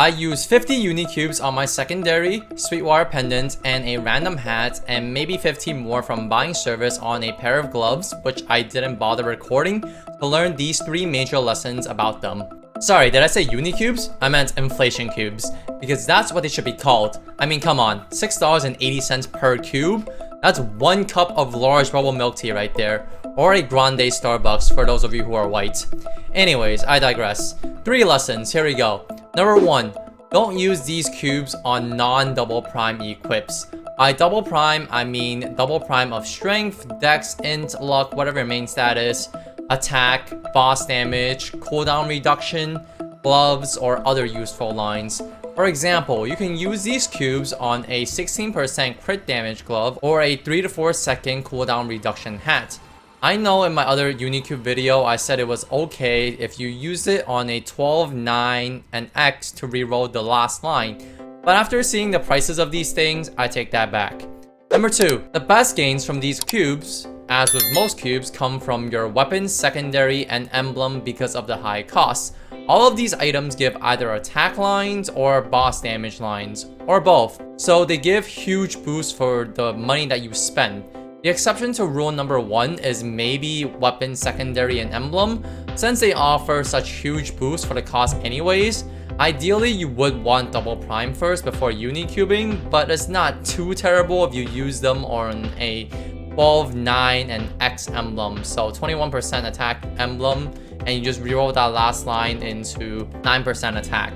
I use 50 Unicubes on my secondary, Sweetwater pendant, and a random hat, and maybe 15 more from buying service on a pair of gloves, which I didn't bother recording, to learn these 3 major lessons about them. Sorry, did I say Unicubes? I meant inflation cubes, because that's what they should be called. I mean, come on, $6.80 per cube? That's 1 cup of large bubble milk tea right there, or a grande Starbucks for those of you who are white. Anyways, I digress. 3 lessons, here we go. Number 1, don't use these cubes on non-double prime equips. By double prime, I mean double prime of strength, dex, int, luck, whatever your main stat is, attack, boss damage, cooldown reduction, gloves, or other useful lines. For example, you can use these cubes on a 16% crit damage glove or a 3 to 4 second cooldown reduction hat. I know in my other Unicube video I said it was okay if you used it on a 12, 9, and X to reroll the last line, but after seeing the prices of these things, I take that back. Number 2, the best gains from these cubes, as with most cubes, come from your weapons, secondary, and emblem because of the high costs. All of these items give either attack lines or boss damage lines, or both, so they give huge boosts for the money that you spend. The exception to rule number 1 is maybe weapon, secondary, and emblem. Since they offer such huge boosts for the cost anyways, ideally you would want double prime first before unicubing, but it's not too terrible if you use them on a 12, 9, and X emblem. So 21% attack emblem, and you just reroll that last line into 9% attack.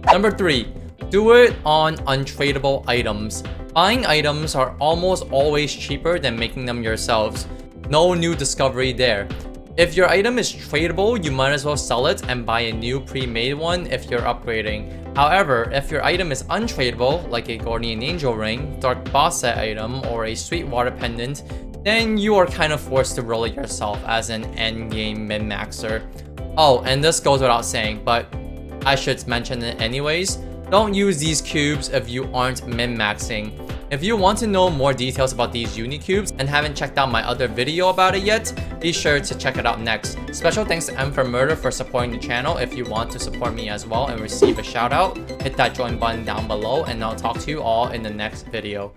Number 3, do it on untradeable items. Buying items are almost always cheaper than making them yourselves. No new discovery there. If your item is tradable, you might as well sell it and buy a new pre-made one if you're upgrading. However, if your item is untradeable, like a Guardian Angel ring, Dark Boss set item, or a Sweetwater pendant, then you are kind of forced to roll it yourself as an endgame min-maxer. Oh, and this goes without saying, but I should mention it anyways. Don't use these cubes if you aren't min-maxing. If you want to know more details about these Unicubes and haven't checked out my other video about it yet, be sure to check it out next. Special thanks to M for Murder for supporting the channel. If you want to support me as well and receive a shout out, hit that join button down below, and I'll talk to you all in the next video.